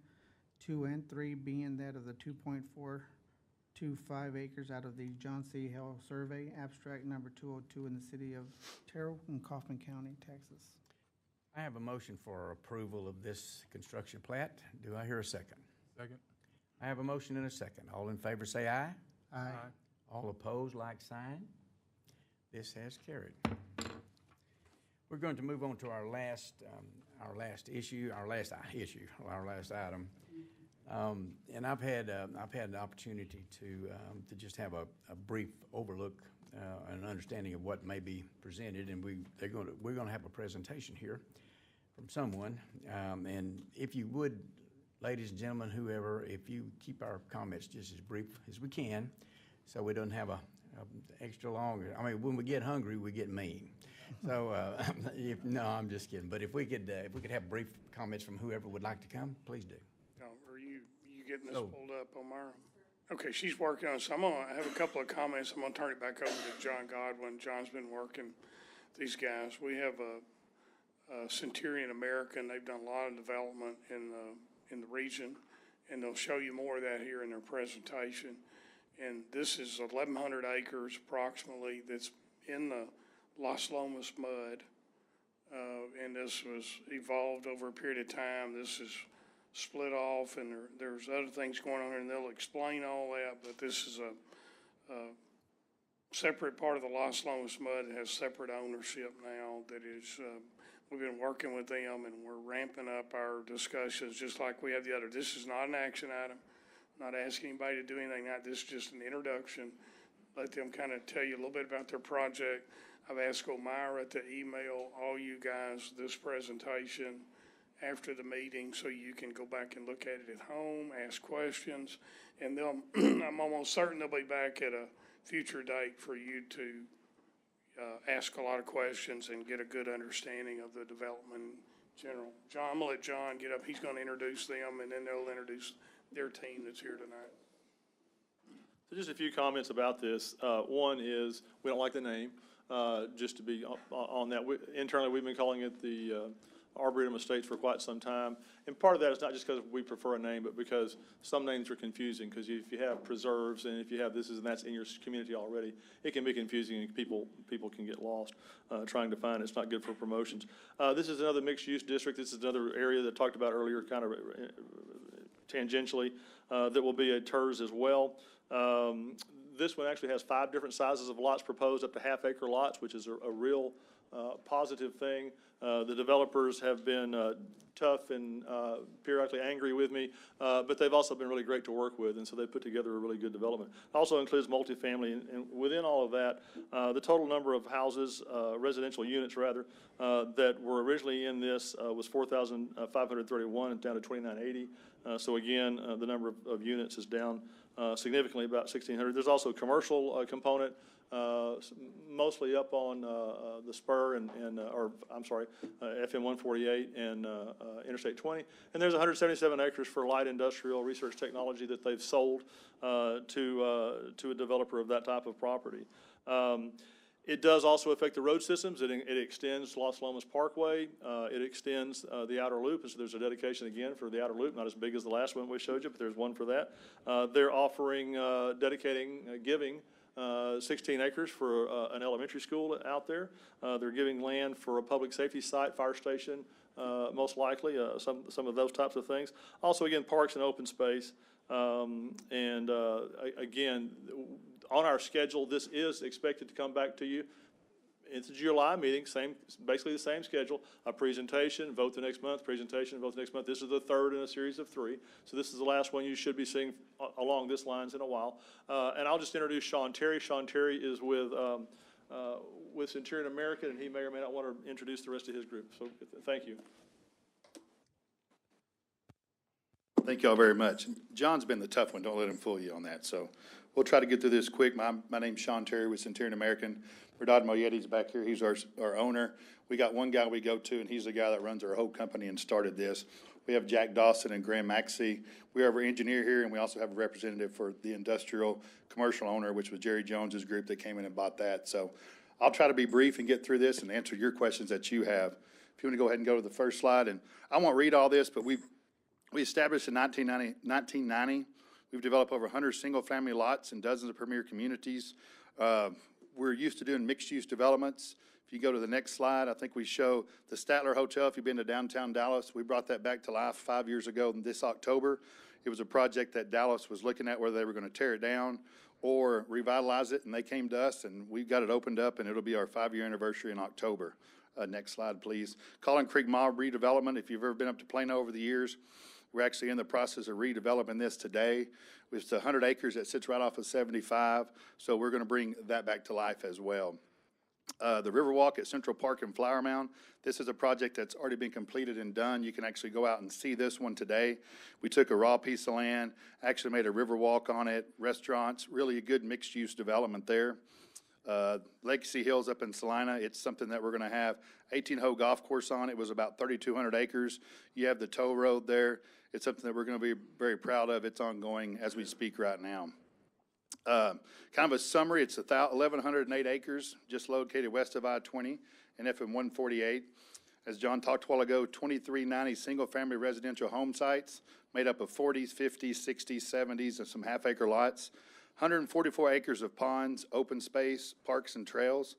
2, and 3, being that of the 2.425 acres out of the John C. Hale Survey, abstract number 202 in the city of Terrell in Kaufman County, Texas. I have a motion for approval of this construction plat. Do I hear a second? Second. I have a motion and a second. All in favor say aye. Aye. All opposed, like sign. This has carried. We're going to move on to our last item. And I've had an opportunity to just have a brief overlook and understanding of what may be presented, and we're going to have a presentation here from someone. And if you would, ladies and gentlemen, whoever, if you keep our comments just as brief as we can, so we don't have a extra long. I mean, when we get hungry, we get mean. So, no, I'm just kidding. But if we could have brief comments from whoever would like to come, please do. Are you getting this pulled up on my? Okay, she's working on it. So I have a couple of comments. I'm gonna turn it back over to John Godwin. John's been working with these guys. We have a Centurion American. They've done a lot of development in the region, and they'll show you more of that here in their presentation. And this is 1,100 acres approximately that's in the Las Lomas mud, and this was evolved over a period of time. This is split off, and there's other things going on here, and they'll explain all that, but this is a separate part of the Las Lomas mud. It has separate ownership now. That is, we've been working with them, and we're ramping up our discussions just like we have the other. This is not an action item. I'm not asking anybody to do anything. This is just an introduction. Let them kind of tell you a little bit about their project. I've asked O'Mara to email all you guys this presentation after the meeting so you can go back and look at it at home, ask questions, and I'm almost certain they'll be back at a future date for you to ask a lot of questions and get a good understanding of the development in general. John, I'm gonna let John get up. He's gonna introduce them, and then they'll introduce their team that's here tonight. So just a few comments about this. One is, we don't like the name. Just to be on that, internally we've been calling it the Arboretum Estates for quite some time. And part of that is not just because we prefer a name, but because some names are confusing. Because if you have preserves and if you have this and that's in your community already, it can be confusing and people can get lost trying to find it. It's not good for promotions. This is another mixed-use district. This is another area that I talked about earlier, kind of tangentially, that will be a TERS as well. This one actually has 5 different sizes of lots proposed, up to half-acre lots, which is a real positive thing. The developers have been tough and periodically angry with me, but they've also been really great to work with, and so they put together a really good development. It also includes multifamily, and within all of that, the total number of houses, residential units rather, that were originally in this was 4,531, down to 2,980. So again, the number of units is down significantly, about 1,600. There's also a commercial component, mostly up on the spur FM 148 and Interstate 20. And there's 177 acres for light industrial research technology that they've sold to a developer of that type of property. It does also affect the road systems. It extends Los Lomas Parkway. It extends the outer loop, and so there's a dedication again for the outer loop, not as big as the last one we showed you, but there's one for that. They're offering, giving 16 acres for an elementary school out there. They're giving land for a public safety site, fire station, most likely, some of those types of things. Also, again, parks and open space. Again, on our schedule, this is expected to come back to you. It's a July meeting, basically the same schedule, a presentation, vote the next month, presentation, vote the next month. This is the third in a series of 3. So this is the last one you should be seeing along this lines in a while. And I'll just introduce Sean Terry. Sean Terry is with Centurion American, and he may or may not want to introduce the rest of his group. So thank you. Thank you all very much. John's been the tough one. Don't let him fool you on that. So we'll try to get through this quick. My name's Sean Terry with Centurion American. Bernard Moyetti's back here. He's our owner. We got one guy we go to, and he's the guy that runs our whole company and started this. We have Jack Dawson and Graham Maxey. We have our engineer here, and we also have a representative for the industrial commercial owner, which was Jerry Jones's group that came in and bought that. So I'll try to be brief and get through this and answer your questions that you have. If you want to go ahead and go to the first slide, and I won't read all this, but we established in 1990. We've developed over 100 single-family lots in dozens of premier communities. We're used to doing mixed-use developments. If you go to the next slide, I think we show the Statler Hotel. If you've been to downtown Dallas, we brought that back to life 5 years ago this October. It was a project that Dallas was looking at whether they were going to tear it down or revitalize it, and they came to us, and we got it opened up, and it'll be our 5-year anniversary in October. Next slide, please. Collin Creek Mall redevelopment. If you've ever been up to Plano over the years, we're actually in the process of redeveloping this today. It's 100 acres that sits right off of 75, so we're going to bring that back to life as well. The Riverwalk at Central Park and Flower Mound. This is a project that's already been completed and done. You can actually go out and see this one today. We took a raw piece of land, actually made a Riverwalk on it, restaurants, really a good mixed-use development there. Legacy Hills up in Salina, it's something that we're going to have 18-hole golf course on. It was about 3,200 acres. You have the tow road there. It's something that we're going to be very proud of. It's ongoing as we speak right now. Kind of a summary, it's 1,108 acres, just located west of I-20 and FM 148. As John talked a while ago, 2,390 single-family residential home sites made up of 40s, 50s, 60s, 70s, and some half-acre lots. 144 acres of ponds, open space, parks and trails.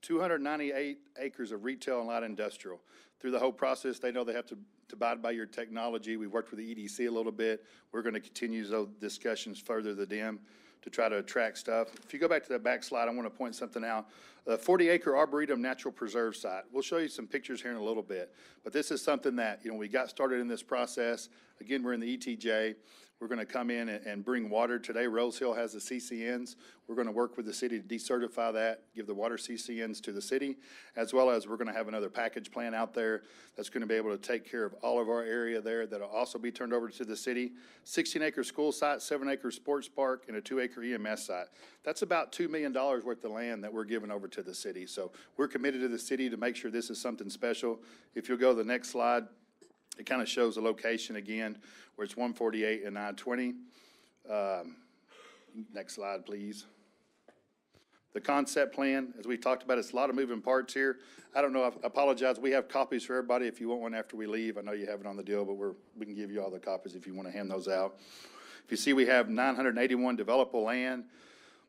298 acres of retail and light industrial. Through the whole process, they know they have to abide by your technology. We worked with the EDC a little bit. We're going to continue those discussions further with them to try to attract stuff. If you go back to that back slide, I want to point something out. The 40-acre Arboretum Natural Preserve site. We'll show you some pictures here in a little bit, but this is something that, we got started in this process. Again, we're in the ETJ. We're going to come in and bring water. Today, Rose Hill has the CCNs. We're going to work with the city to decertify that, give the water CCNs to the city, as well as we're going to have another package plan out there that's going to be able to take care of all of our area there that'll also be turned over to the city. 16-acre school site, 7-acre sports park, and a 2-acre EMS site. That's about $2 million worth of land that we're giving over to the city. So we're committed to the city to make sure this is something special. If you'll go to the next slide, it kind of shows the location again, where it's 148 and 920. Next slide, please. The concept plan, as we talked about, it's a lot of moving parts here. I don't know, I apologize. We have copies for everybody if you want one after we leave. I know you have it on the deal, but we can give you all the copies if you want to hand those out. If you see, we have 981 developable land.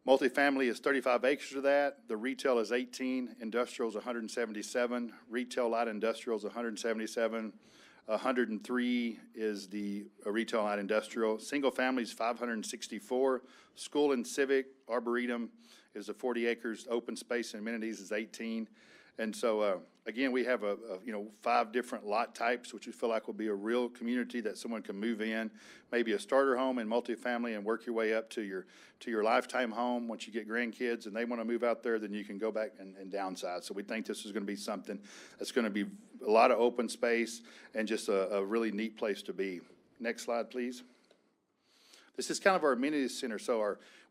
Multifamily is 35 acres of that. The retail is 18. Industrial is 177. Retail light industrial is 177. 103 is the retail light industrial. Single family is 564. School and civic, Arboretum is the 40 acres. Open space and amenities is 18. And so, again, we have 5 different lot types, which we feel like will be a real community that someone can move in, maybe a starter home and multifamily, and work your way up to your lifetime home. Once you get grandkids and they want to move out there, then you can go back and downsize. So we think this is going to be something that's going to be a lot of open space and just a really neat place to be. Next slide, please. This is kind of our amenity center. So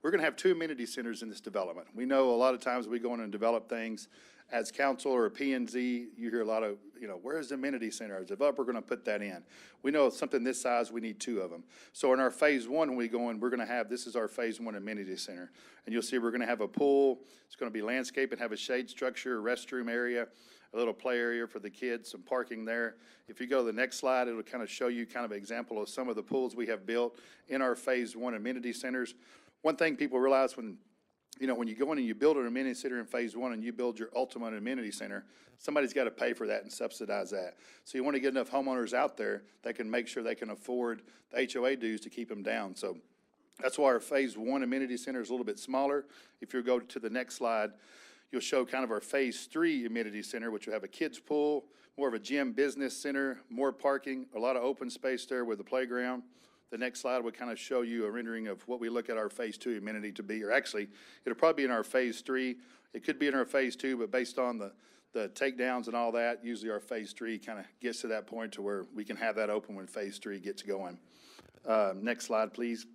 we're going to have 2 amenity centers in this development. We know a lot of times we go in and develop things as council or P and Z, you hear a lot of, where's the amenity center? As a developer, we're going to put that in. We know something this size, we need 2 of them. So in our phase 1, when we go in, we're going to have, this is our phase 1 amenity center. And you'll see we're going to have a pool. It's going to be landscape and have a shade structure, a restroom area, a little play area for the kids, some parking there. If you go to the next slide, it'll kind of show you kind of an example of some of the pools we have built in our phase 1 amenity centers. One thing people realize when you go in and you build an amenity center in phase 1 and you build your ultimate amenity center, somebody's got to pay for that and subsidize that. So you want to get enough homeowners out there that can make sure they can afford the HOA dues to keep them down. So that's why our phase 1 amenity center is a little bit smaller. If you go to the next slide, you'll show kind of our phase 3 amenity center, which will have a kids pool, more of a gym business center, more parking, a lot of open space there with the playground. The next slide would kind of show you a rendering of what we look at our phase 2 amenity to be, or actually, it'll probably be in our phase 3. It could be in our phase 2, but based on the takedowns and all that, usually our phase 3 kind of gets to that point to where we can have that open when phase 3 gets going. Next slide, please.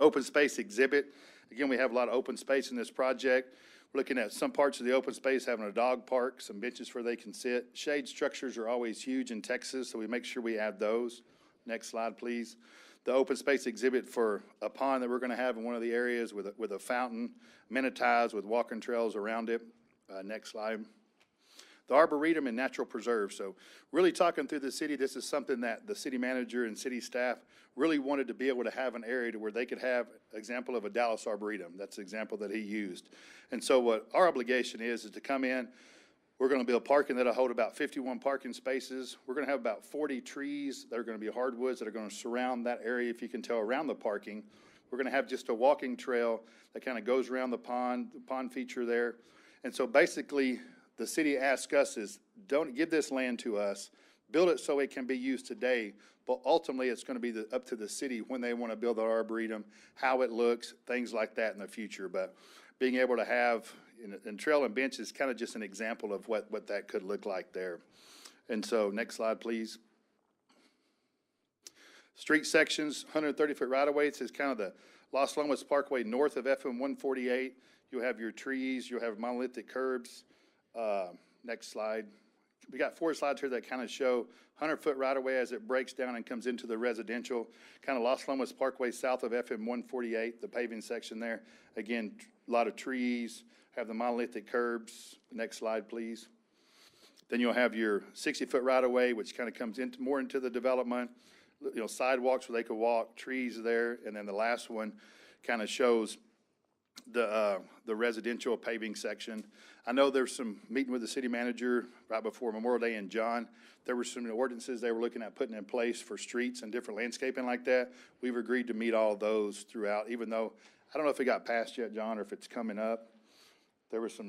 Open space exhibit. Again, we have a lot of open space in this project. We're looking at some parts of the open space having a dog park, some benches where they can sit. Shade structures are always huge in Texas, so we make sure we add those. Next slide, please. The open space exhibit for a pond that we're going to have in one of the areas with a fountain, amenitized with walking trails around it. Next slide. The Arboretum and natural preserve. So really talking through the city, this is something that the city manager and city staff really wanted to be able to have an area to where they could have example of a Dallas Arboretum. That's the example that he used. And so what our obligation is to come in. We're going to build parking that'll hold about 51 parking spaces. We're going to have about 40 trees that are going to be hardwoods that are going to surround that area, if you can tell, around the parking. We're going to have just a walking trail that kind of goes around the pond feature there. And so basically, the city asks us is, don't give this land to us, build it so it can be used today, but ultimately it's going to be up to the city when they want to build the Arboretum, how it looks, things like that in the future. But being able to have, and trail and bench is kind of just an example of what that could look like there. And so next slide, please. Street sections, 130-foot right-of-way. This is kind of the Los Lomas Parkway north of FM 148. You'll have your trees. You'll have monolithic curbs. Next slide. We got 4 slides here that kind of show 100-foot right-of-way as it breaks down and comes into the residential. Kind of Los Lomas Parkway south of FM 148, the paving section there. Again, a lot of trees. Have the monolithic curbs. Next slide, please. Then you'll have your 60-foot right-of-way, which kind of comes more into the development. Sidewalks where they could walk, trees there, and then the last one kind of shows the residential paving section. I know there's some meeting with the city manager right before Memorial Day in John. There were some ordinances they were looking at putting in place for streets and different landscaping like that. We've agreed to meet all those throughout, even though I don't know if it got passed yet, John, or if it's coming up. There was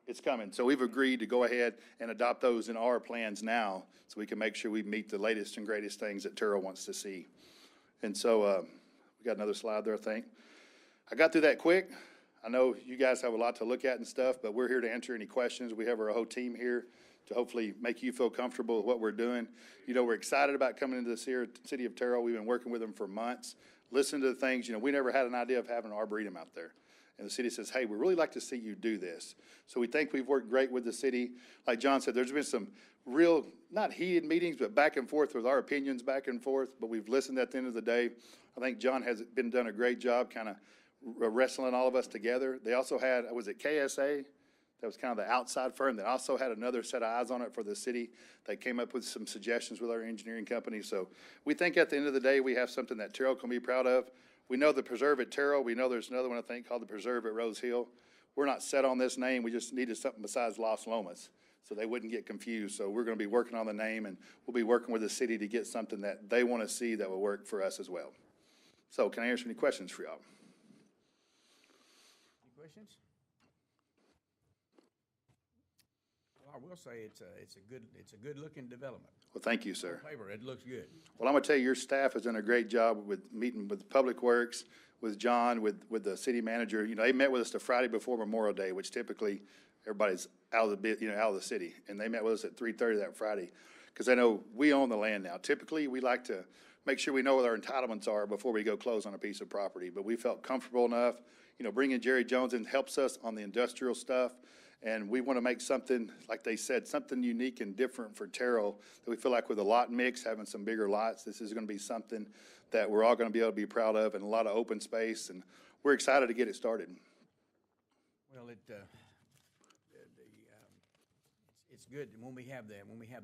it's coming. So we've agreed to go ahead and adopt those in our plans now so we can make sure we meet the latest and greatest things that Terrell wants to see. And so we got another slide there, I think. I got through that quick. I know you guys have a lot to look at and stuff, but we're here to answer any questions. We have our whole team here to hopefully make you feel comfortable with what we're doing. We're excited about coming into this here city of Terrell. We've been working with them for months. Listen to the things, we never had an idea of having an Arboretum out there. And the city says, hey, we'd really like to see you do this. So we think we've worked great with the city. Like John said, there's been some real, not heated meetings, but back and forth with our opinions back and forth. But we've listened at the end of the day. I think John has done a great job kind of wrestling all of us together. They also had, was it KSA? That was kind of the outside firm that also had another set of eyes on it for the city. They came up with some suggestions with our engineering company. So we think at the end of the day, we have something that Terrell can be proud of. We know the Preserve at Terrell. We know there's another one, I think, called the Preserve at Rose Hill. We're not set on this name. We just needed something besides Los Lomas so they wouldn't get confused. So we're going to be working on the name, and we'll be working with the city to get something that they want to see that will work for us as well. So can I answer any questions for y'all? Any questions? Well, I will say it's a good looking development. Well, thank you, sir. On paper, it looks good. Well, I'm going to tell you, your staff has done a great job with meeting with Public Works, with John, with the city manager. They met with us the Friday before Memorial Day, which typically everybody's out of the city, and they met with us at 3:30 that Friday because they know we own the land now. Typically, we like to make sure we know what our entitlements are before we go close on a piece of property, but we felt comfortable enough. Bringing Jerry Jones in helps us on the industrial stuff, And we want to make something, like they said, something unique and different for Terrell, that we feel like with a lot mix, having some bigger lots, this is going to be something that we're all going to be able to be proud of, and a lot of open space, and we're excited to get it started. Well, it's good when we have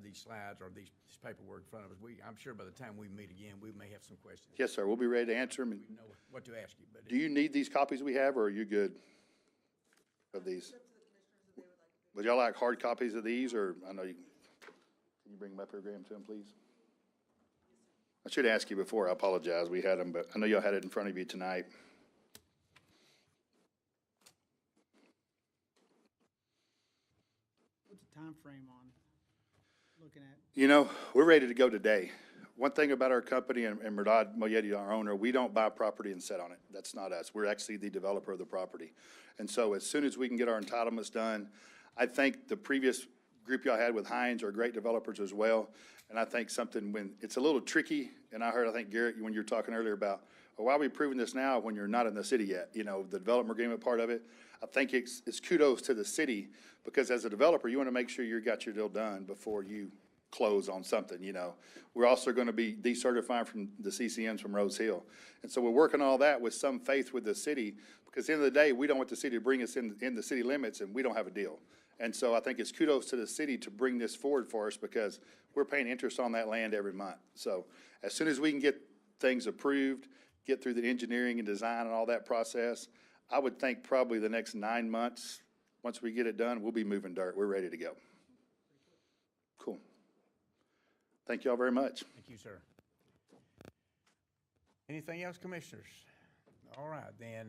these slides or this paperwork in front of us. I'm sure by the time we meet again, we may have some questions. Yes, sir, we'll be ready to answer them. We know what to ask you, but. Do you need these copies we have, or are you good of these? Would y'all like hard copies of these, or I know you, can you bring them up here, Graham, to them, please? I should ask you before, I apologize, we had them, but I know y'all had it in front of you tonight. What's the time frame on looking at? You know, we're ready to go today. One thing about our company, and Murdad Moyedi, our owner, we don't buy property and sit on it. That's not us. We're actually the developer of the property. And so as soon as we can get our entitlements done, I think the previous group y'all had with Hines are great developers as well. And I think something when it's a little tricky, and I think, Garrett, when you were talking earlier about, well, why are we proving this now when you're not in the city yet? You know, the development agreement part of it. I think it's kudos to the city, because as a developer, you want to make sure you got your deal done before you close on something, you know. We're also going to be decertifying from the CCNs from Rose Hill. And so we're working all that with some faith with the city, because at the end of the day, we don't want the city to bring us in the city limits and we don't have a deal. And so I think it's kudos to the city to bring this forward for us, because we're paying interest on that land every month. So as soon as we can get things approved, get through the engineering and design and all that process, I would think probably the next 9 months, once we get it done, we'll be moving dirt. We're ready to go. Cool. Thank you all very much. Thank you, sir. Anything else, commissioners? All right, then,